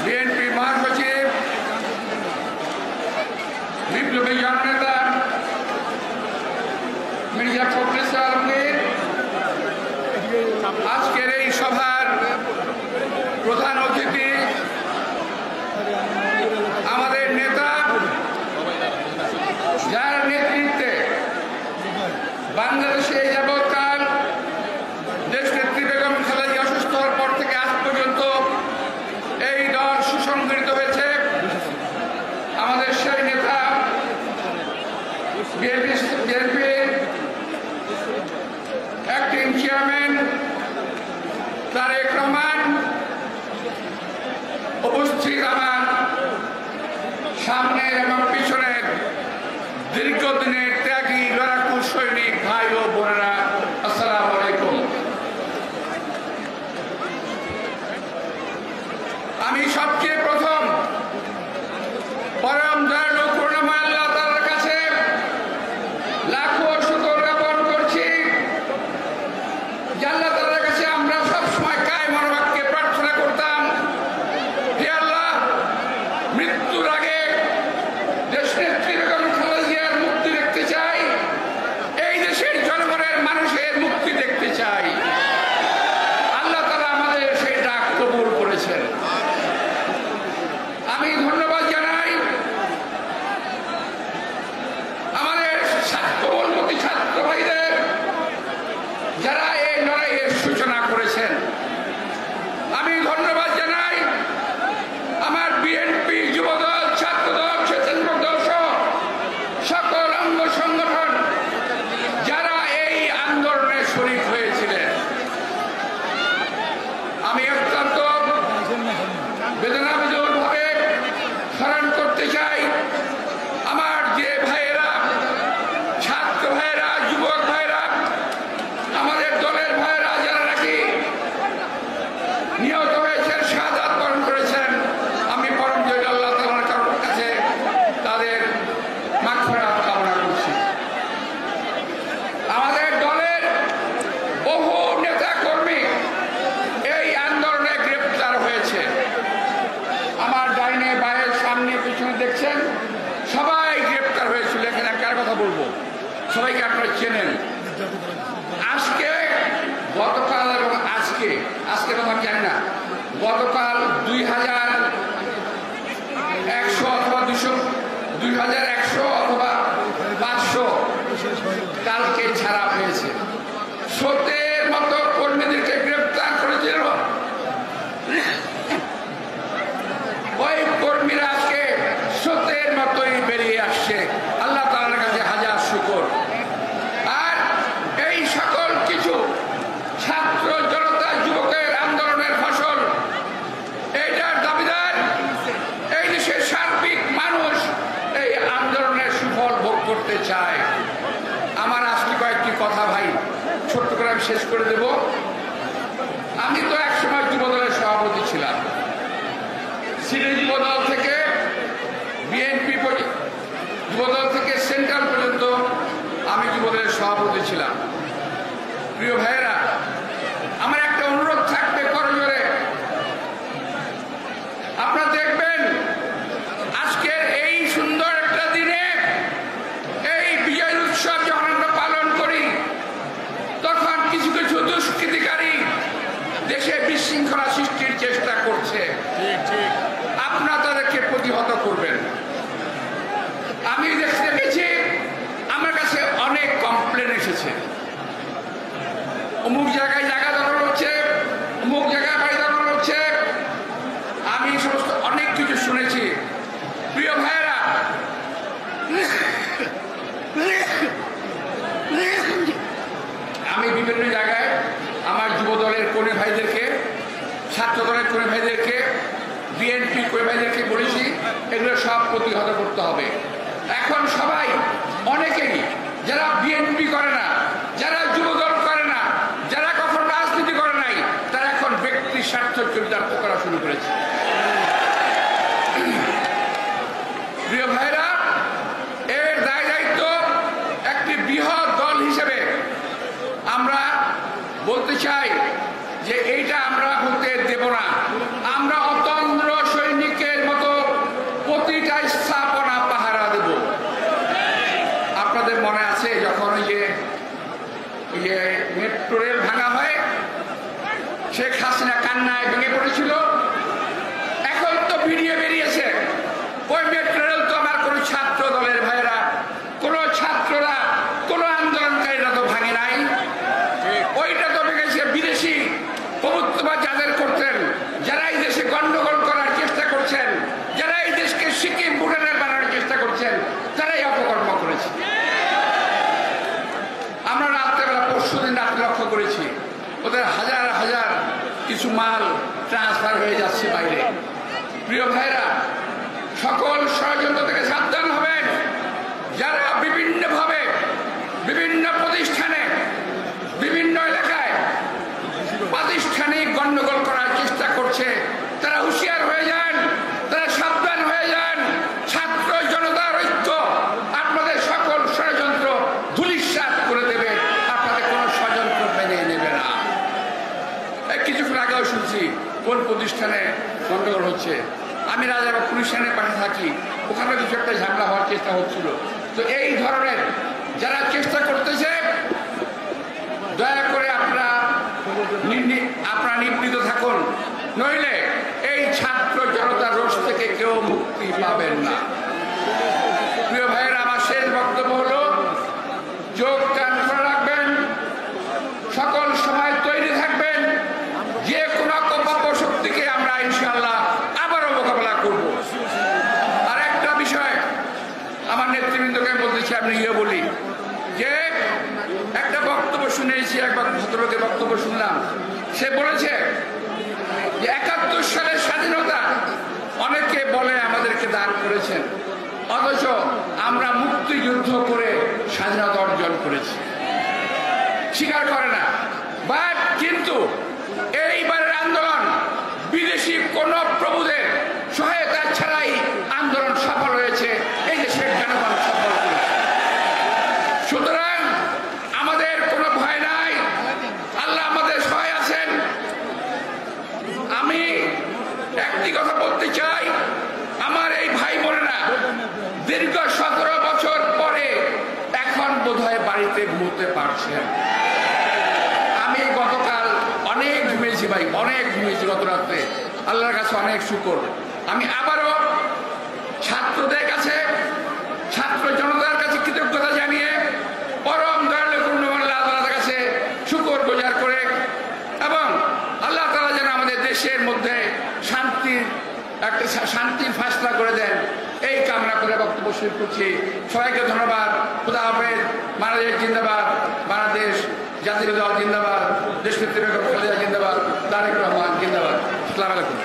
BNP মহাসচিব বিপ্লবী জননেতা মির্জা ফখরুল আলমগীর, আজকের এই সভার প্রধান অতিথি আমাদের নেতা, যার নেতৃত্বে বাংলাদেশে যাবৎকাল দেশনেত্রী বেগম খালেদা জিয়া অসুস্থ হওয়ার পর থেকে আজ পর্যন্ত এই দল সুসংগঠিত হয়েছে। আমাদের সেই নেতা বিএনপির অ্যাক্টিং চেয়ারম্যান তারেক রহমান উপস্থিত, আমার সামনের এবং পিছনের দীর্ঘদিনের ত্যাগী লড়াকু সৈনিক ভাই ও বোনেরা, আসসালামু আলাইকুম। আমি সবচেয়ে প্রথম পরম দয়ালু করুণাময় আল্লাহ তাআলার কাছে লাখো শুকর জ্ঞাপন করছি যে আল্লাহ তাআলার কাছে আমরা সবসময় কায় মনোবাক্যে প্রার্থনা করতাম, হে আল্লাহ, মৃত্যুর আগে দেশনেত্রী বেগম খালেদা জিয়ার মুক্তি দেখতে চাই, এই দেশের জনগণের মানুষের মুক্তি দেখতে চাই। আল্লাহ তাআলা আমাদের সেই ডাক কবুল করেছেন। আমি ধন্যবাদ জানাই আমাদের কোমলমতি ছাত্র ভাইদের, যারা এই লড়াইয়ের সূচনা করেছেন। আমি ধন্যবাদ জানাই আমার বিএনপি, যুবদল, ছাত্রদল, স্বেচ্ছাসেবক দল সহ সকল অঙ্গ সংগঠন যারা এই আন্দোলনে শরীক হয়েছিলেন। আমি অত্যন্ত বেদনাবিধুরভাবে স্মরণ করতে চাই আমার যে ভাইয়েরা, ছাত্র ভাইয়েরা, যুবক ভাইয়েরা, আমাদের দলের ভাইয়েরা যারা নাকি নিহত হয়েছেন, শাহাদাত বরণ করেছেন। আমি পরম দয়ালু আল্লাহ তাআলার কাছে তাদের মাগফিরাত কামনা করছি। আমাদের দলের বহু নেতা কর্মী এই আন্দোলনে গ্রেপ্তার হয়েছে। আমার ডাইনে বায়ের সামনে পিছনে দেখছেন, সবাই গ্রেপ্তার হয়েছিল। এখানে কার কথা বলবো, সবাইকে আপনারা চেনেন। আজকে, গতকাল এবং আজকে কথা জানি না, গতকাল 2100 অথবা 2100 অথবা 500 কালকে ছাড়া হয়েছে। সতের মতো কর্মীদেরকে গ্রেপ্তার করেছিল। ওই কর্মীরা আজকে সতের মতোই বেরিয়ে আসছে। আল্লাহ তাআলার কাছে হাজার শুকর। আর এই সকল কিছু ছাত্র জনতা যুবকের আন্দোলনের ফসল, এইটার দাবিদার এই দেশের সার্বিক মানুষ এই আন্দোলনের সুফল ভোগ করতে চায়। আমার আজকে কয়েকটি কথা ভাই ছোট্ট করে আমি শেষ করে দেব। আমি তো একসময় যুবদলের সভাপতি ছিলাম। সিটি যুবদল থেকে বিএনপি যুবদল থেকে সেন্ট্রাল পর্যন্ত আমি যুবদলের সভাপতি ছিলাম। প্রিয় ভাইয়েরা, আমার একটা অনুরোধ থাকবে করজোরে, আপনারা দেখবেন আজকের এই সুন্দর একটা দিনে এই বিজয় উৎসব যখন আমরা পালন করি, তখন কিছু কিছু দুষ্কৃতিকারী দেশে বিশৃঙ্খলা সৃষ্টির চেষ্টা করছে। আপনারা তাদেরকে প্রতিহত করবেন। আমি দেখেছি, আমার কাছে অনেক কমপ্লেন এসেছে, অমুক জায়গায় জায়গা দখল হচ্ছে, অমুক জায়গায় বাড়ি দখল হচ্ছে। আমি সমস্ত অনেক কিছু শুনেছি। প্রিয় ভাইয়েরা, আমি বিভিন্ন জায়গায় আমার যুবদলের কর্মী ভাইদেরকে, ছাত্র দলের কর্মী ভাইদেরকে, বিএনপি কর্মী ভাইদেরকে বলেছি এগুলো সব প্রতিহত করতে হবে। এখন সবাই, অনেকেই যারা বিএনপি করে না, যারা যুবদল করে না, যারা কখনো রাজনীতি করে নাই, তারা এখন ব্যক্তি স্বার্থ চরিতার্থ করা শুরু করেছে। প্রিয় ভাইরা, এর দায় দায়িত্ব একটি বৃহৎ দল হিসেবে আমরা বলতে চাই যে এইটা আমরা হতে দেব না। আমরা অতন্দ্র সৈনিক প্রিয় ভাইরা, সকল ষড়যন্ত্র থেকে সাবধান হবেন। যারা বিভিন্নভাবে বিভিন্ন প্রতিষ্ঠানে বিভিন্ন এলাকায় প্রাতিষ্ঠানিক গণ্ডগোল করার চেষ্টা করছে, তারা হুঁশিয়ার হয়ে যান, তারা সাবধান হয়ে যান। ছাত্র জনতার ঐক্য আপনাদের সকল ষড়যন্ত্র ধূলিসাৎ করে দেবে, আপনাদের কোনো ষড়যন্ত্র মেনে নেবে না। কিছুক্ষণ আগেও শুনছি কোন প্রতিষ্ঠানে গণ্ডগোল হচ্ছে। আমি রাজাবাগ পুলিশ স্টেশনের পাশে থাকি, ওখানে কিছু একটা ঝামেলা হওয়ার চেষ্টা হচ্ছিল। তো এই ধরনের যারা চেষ্টা করতেছে, দয়া করে আপনারা নিবৃত থাকুন, নইলে এই ছাত্র জনতার রোষ থেকে কেউ মুক্তি পাবেন না। প্রিয় ভাইয়েরা, আমার শেষ বক্তব্য হলো, চোখ কান খোলা রাখবেন, সকল সময় তৈরি থাকবেন। যে কোনো অপব্য শক্তিকে আমরা ইনশাআল্লাহ আবারও মোকাবেলা করব। আর একটা বিষয় আমার নেতৃবৃন্দকে বলতেছি, আমি বলি যে একটা বক্তব্য শুনেছি, একবার ভদ্রলোকের বক্তব্য শুনলাম। সে বলেছে যে ৭১ সালের স্বাধীনতা অনেকে বলে আমাদেরকে দান করেছেন, অথচ আমরা মুক্তিযুদ্ধ করে স্বাধীনতা অর্জন করেছি, স্বীকার করে না। বাট কিন্তু এইবারের আন্দোলন বিদেশি কোন প্রভুদের সহায়তা ছাড়াই আন্দোলন সফল হয়েছে, এই দেশের জনগণ সফল করেছে। সুতরাং আমাদের কোনো ভয় নাই, আল্লাহ আমাদের সহায় আছেন। আমি একটি কথা বলতে চাই, আমার এই ভাই বোনেরা দীর্ঘ ১৭ বছর পরে এখন বোধহয় বাড়িতে ঘুমোতে পারছেন। আমি গতকাল অনেক ঘুমিয়েছি ভাই, অনেক ঘুমিয়েছি গত রাত্রে, আল্লাহর কাছে অনেক শুকর। আমি আবারও ছাত্রদের কাছে, ছাত্র জনতার কাছে কৃতজ্ঞতা জানিয়ে পরম দয়ালু আল্লাহ তাআলার কাছে শুকর গুজার করে, এবং আল্লাহ তাআলা যেন আমাদের দেশের মধ্যে শান্তির ফাসলা করে দেন, এই কামনা করে বক্তব্য শুরু করছি। সবাইকে ধন্যবাদ। খুদা হাফেজ। বাংলাদেশ জিন্দাবাদ, বাংলাদেশ জাতীয় দল জিন্দাবাদ, দেশনেত্রী বেগম খালেদা জিন্দাবাদ, তারেক রহমান জিন্দাবাদ। আসসালামু আলাইকুম।